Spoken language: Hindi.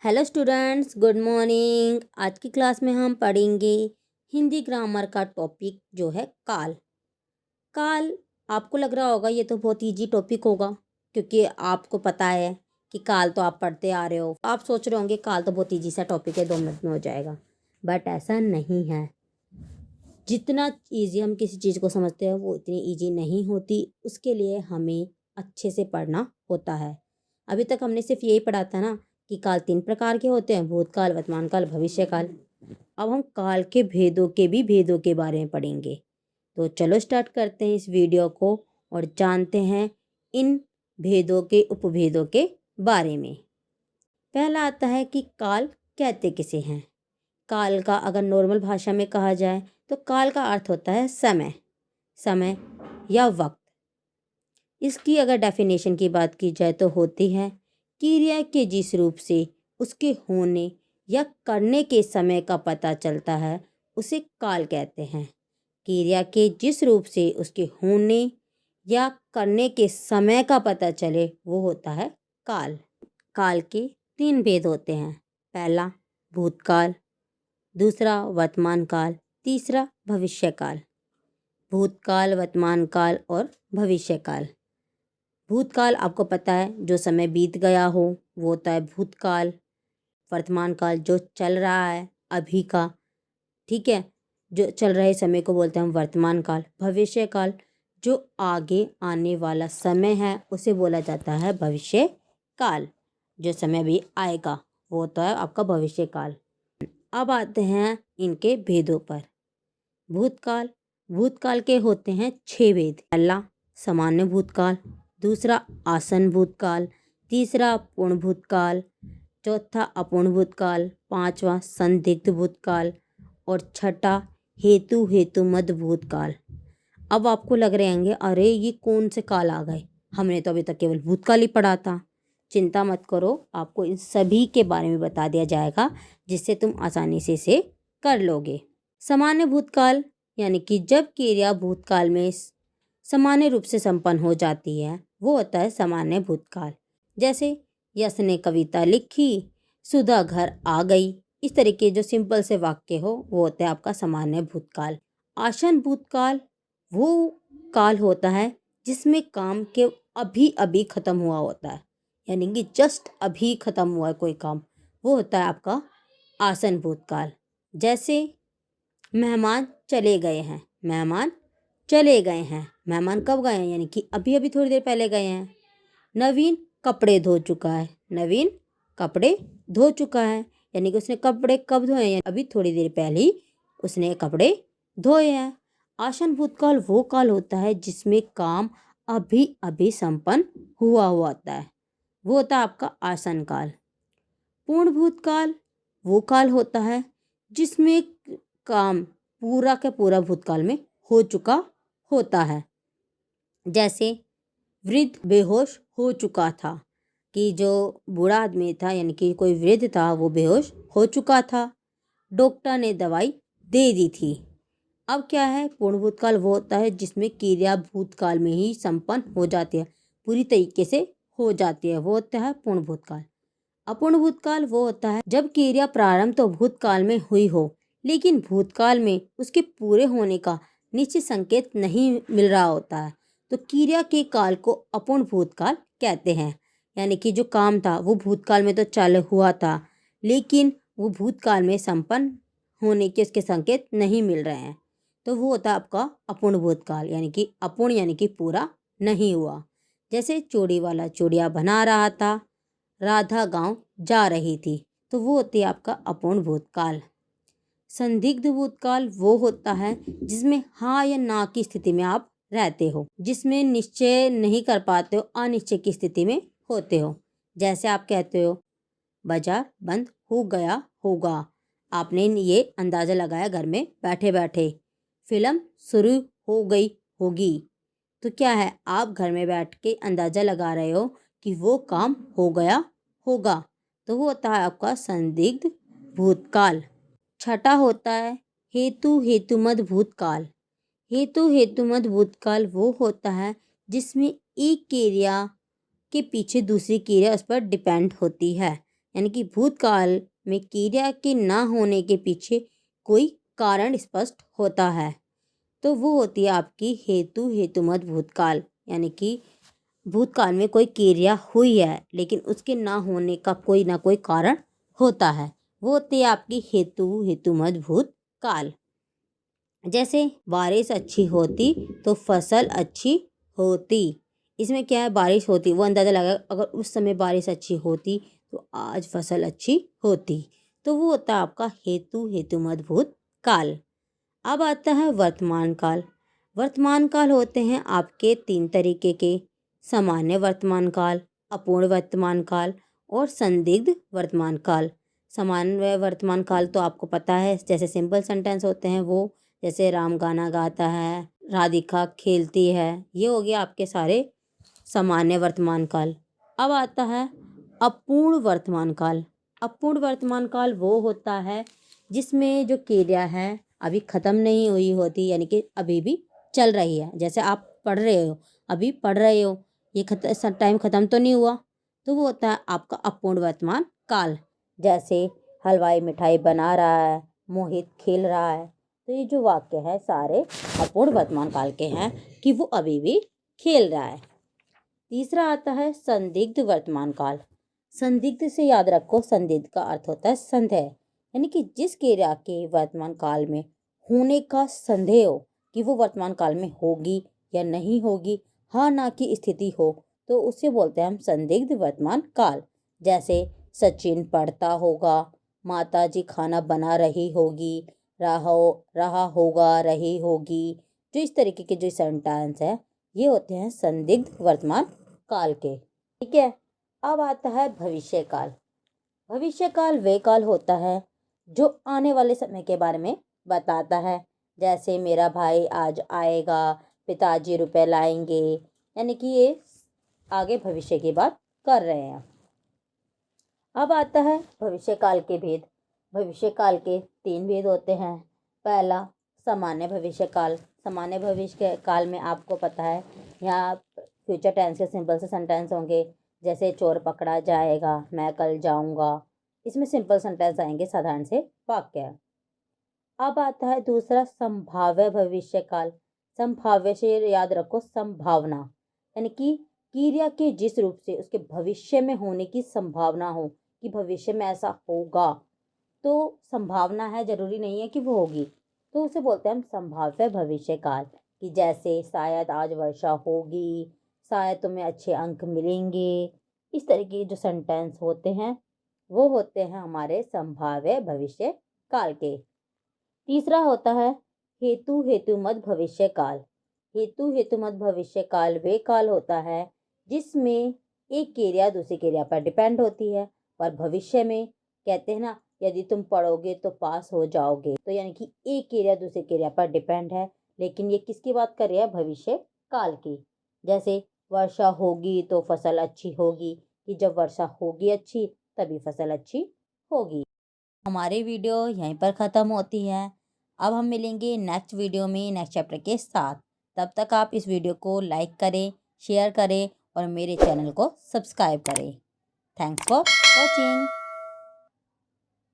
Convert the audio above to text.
Hello students, good morning. आज की क्लास में हम पढ़ेंगे हिंदी ग्रामर का टॉपिक जो है काल। काल आपको लग रहा होगा ये तो बहुत इजी टॉपिक होगा, क्योंकि आपको पता है कि काल तो आप पढ़ते आ रहे हो। आप सोच रहे होंगे काल तो बहुत इजी सा टॉपिक है, 2 मिनट में हो जाएगा, बट ऐसा नहीं है। जितना इजी हम किसी चीज़ को समझते हैं वो इतनी इजी नहीं होती। उसके लिए हमें अच्छे से पढ़ना होता है। अभी तक हमने सिर्फ यही पढ़ा था ना कि काल 3 प्रकार के होते हैं: भूतकाल, वर्तमान काल, भविष्य काल। अब हम काल के भेदों के बारे में पढ़ेंगे। तो चलो स्टार्ट करते हैं इस वीडियो को और जानते हैं इन भेदों के उपभेदों के बारे में। पहला आता है कि काल कहते किसे हैं। काल का अगर नॉर्मल भाषा में कहा जाए तो काल का अर्थ होता है समय, समय या वक्त। इसकी अगर डेफिनेशन की बात की जाए तो होती है क्रिया के जिस रूप से उसके होने या करने के समय का पता चलता है उसे काल कहते हैं। क्रिया के जिस रूप से उसके होने या करने के समय का पता चले वो होता है काल। काल के 3 भेद होते हैं। पहला भूतकाल, दूसरा वर्तमान काल, तीसरा भविष्य काल। भूतकाल, वर्तमान काल और भविष्य काल। भूतकाल आपको पता है जो समय बीत गया हो वो होता है भूतकाल। वर्तमान काल जो चल रहा है अभी का, ठीक है, जो चल रहे समय को बोलते हैं हम वर्तमान काल। भविष्य काल जो आगे आने वाला समय है उसे बोला जाता है भविष्य काल। जो समय भी आएगा वो होता है आपका भविष्य काल। अब आते हैं इनके भेदों पर। भूतकाल, भूतकाल के होते हैं 6 भेद। पहला सामान्य भूतकाल, दूसरा आसन भूतकाल, तीसरा पूर्ण भूतकाल, चौथा अपूर्ण भूतकाल, पांचवा संदिग्ध भूतकाल और छठा हेतुमद भूतकाल। अब आपको लग रहे होंगे अरे ये कौन से काल आ गए, हमने तो अभी तक केवल भूतकाल ही पढ़ा था। चिंता मत करो, आपको इन सभी के बारे में बता दिया जाएगा जिससे तुम आसानी से इसे कर लोगे। सामान्य भूतकाल यानी कि जब क्रिया भूतकाल में सामान्य रूप से संपन्न हो जाती है वो होता है सामान्य भूतकाल। जैसे यश ने कविता लिखी, सुधा घर आ गई, इस तरीके जो सिंपल से वाक्य हो वो होता है आपका सामान्य भूतकाल। आसन भूतकाल वो काल होता है जिसमें काम के अभी अभी खत्म हुआ होता है, यानी कि जस्ट अभी खत्म हुआ है कोई काम, वो होता है आपका आसन भूतकाल। जैसे मेहमान चले गए हैं, मेहमान चले गए हैं, मेहमान कब गए हैं यानी कि अभी अभी थोड़ी देर पहले गए हैं। नवीन कपड़े धो चुका है, नवीन कपड़े धो चुका है यानी कि उसने कपड़े कब धोए हैं, अभी थोड़ी देर पहले ही उसने कपड़े धोए हैं। आसन भूतकाल वो काल होता है जिसमें काम अभी अभी संपन्न हुआ होता है, वो होता है आपका आसन काल। पूर्ण भूतकाल वो काल होता है जिसमें काम पूरा का पूरा भूतकाल में हो चुका होता है। जैसे वृद्ध बेहोश हो चुका था, कि जो बूढ़ा आदमी था यानी कि कोई वृद्ध था वो बेहोश हो चुका था, डॉक्टर ने दवाई दे दी थी। अब क्या है, पूर्ण भूतकाल वो होता है जिसमें क्रिया भूतकाल में ही संपन्न हो जाती है, पूरी तरीके से हो जाती है, वो होता है पूर्ण भूतकाल। अपूर्ण भूतकाल वो होता है जब क्रिया प्रारंभ तो भूतकाल में हुई हो लेकिन भूतकाल में उसके पूरे होने का निश्चित संकेत नहीं मिल रहा होता है, तो क्रिया के काल को अपूर्ण भूतकाल कहते हैं। यानी कि जो काम था वो भूतकाल में तो चालू हुआ था लेकिन वो भूतकाल में संपन्न होने के उसके संकेत नहीं मिल रहे हैं, तो वो होता है आपका अपूर्ण भूतकाल। यानी कि अपूर्ण यानी कि पूरा नहीं हुआ। जैसे चूड़ी वाला चूड़ियाँ बना रहा था, राधा गांव जा रही थी, तो वो होती है आपका अपूर्ण भूतकाल। संदिग्ध भूतकाल वो होता है जिसमें हाँ या ना की स्थिति में आप रहते हो, जिसमें निश्चय नहीं कर पाते हो, अनिश्चय की स्थिति में होते हो। जैसे आप कहते हो बाजार बंद हो गया होगा, आपने ये अंदाज़ा लगाया घर में बैठे बैठे। फिल्म शुरू हो गई होगी, तो क्या है, आप घर में बैठ के अंदाज़ा लगा रहे हो कि वो काम हो गया होगा, तो वो होता है आपका संदिग्ध भूतकाल। छठा होता है हेतुमद भूतकाल। हेतुमद भूतकाल वो होता है जिसमें एक क्रिया के पीछे दूसरी क्रिया उस पर डिपेंड होती है, यानी कि भूतकाल में क्रिया के ना होने के पीछे कोई कारण स्पष्ट होता है, तो वो होती है आपकी हेतु हेतुमत भूतकाल। यानी कि भूतकाल में कोई क्रिया हुई है लेकिन उसके ना होने का कोई ना कोई कारण होता है, वो होती है आपकी हेतु हेतुमत भूतकाल। जैसे बारिश अच्छी होती तो फसल अच्छी होती। इसमें क्या है, बारिश होती, वो अंदाज़ा लगा अगर उस समय बारिश अच्छी होती तो आज फसल अच्छी होती। तो वो होता है आपका हेतु हेतुमत भूतकाल। अब आता है वर्तमान काल। वर्तमान काल होते हैं आपके 3 तरीके के: सामान्य वर्तमान काल, अपूर्ण वर्तमान काल और संदिग्ध वर्तमान काल। सामान्य वर्तमान काल तो आपको पता है, जैसे सिंपल सेंटेंस होते हैं वो, जैसे राम गाना गाता है, राधिका खेलती है, ये हो गया आपके सारे सामान्य वर्तमान काल। अब आता है अपूर्ण वर्तमान काल। अपूर्ण वर्तमान काल वो होता है जिसमें जो क्रिया है अभी ख़त्म नहीं हुई होती, यानी कि अभी भी चल रही है। जैसे आप पढ़ रहे हो, अभी पढ़ रहे हो, ये टाइम ख़त्म तो नहीं हुआ, तो वो होता है आपका अपूर्ण वर्तमान काल। जैसे हलवाई मिठाई बना रहा है, मोहित खेल रहा है, तो ये जो वाक्य है सारे अपूर्ण वर्तमान काल के हैं कि वो अभी भी खेल रहा है। तीसरा आता है संदिग्ध वर्तमान काल। संदिग्ध से याद रखो, संदिग्ध का अर्थ होता है संदेह, यानी कि जिस क्रिया के वर्तमान काल में होने का संदेह हो कि वो वर्तमान काल में होगी या नहीं होगी, हाँ ना की स्थिति हो, तो उसे बोलते हैं हम संदिग्ध वर्तमान काल। जैसे सचिन पढ़ता होगा, माता जी खाना बना रही होगी, रहा होगा, रही होगी। जो इस तरीके के जो सेंटेंस है ये होते हैं संदिग्ध वर्तमान काल के। ठीक है। अब आता है भविष्य काल। भविष्य काल वे काल होता है जो आने वाले समय के बारे में बताता है। जैसे मेरा भाई आज आएगा, पिताजी रुपए लाएंगे, यानी कि ये आगे भविष्य की बात कर रहे हैं। अब आता है भविष्य काल के भेद। भविष्य काल के 3 भेद होते हैं। पहला सामान्य भविष्य काल। सामान्य भविष्य काल में आपको पता है यहाँ फ्यूचर टेंस के सिंपल से सेंटेंस होंगे, जैसे चोर पकड़ा जाएगा, मैं कल जाऊंगा। इसमें सिंपल सेंटेंस आएंगे, साधारण से वाक्य। अब आता है दूसरा संभाव्य भविष्य काल। संभाव्य से याद रखो संभावना, यानी कि क्रिया के जिस रूप से उसके भविष्य में होने की संभावना हो कि भविष्य में ऐसा होगा, तो संभावना है, जरूरी नहीं है कि वो होगी, तो उसे बोलते हैं हम संभाव्य भविष्य काल। कि जैसे शायद आज वर्षा होगी, शायद तुम्हें अच्छे अंक मिलेंगे। इस तरीके के जो सेंटेंस होते हैं वो होते हैं हमारे संभाव्य भविष्य काल के। तीसरा होता है हेतु हेतुमत भविष्य काल। हेतु हेतुमत भविष्य काल वे काल होता है जिसमें एक क्रिया दूसरी क्रिया पर डिपेंड होती है। और भविष्य में कहते हैं ना, यदि तुम पढ़ोगे तो पास हो जाओगे, तो यानी कि एक क्रिया दूसरी क्रिया पर डिपेंड है। लेकिन ये किसकी बात कर रही है? भविष्य काल की। जैसे वर्षा होगी तो फसल अच्छी होगी, कि जब वर्षा होगी अच्छी तभी फसल अच्छी होगी। हमारी वीडियो यहीं पर ख़त्म होती है। अब हम मिलेंगे नेक्स्ट वीडियो में नेक्स्ट चैप्टर के साथ। तब तक आप इस वीडियो को लाइक करें, शेयर करें और मेरे चैनल को सब्सक्राइब करें। Thanks for watching.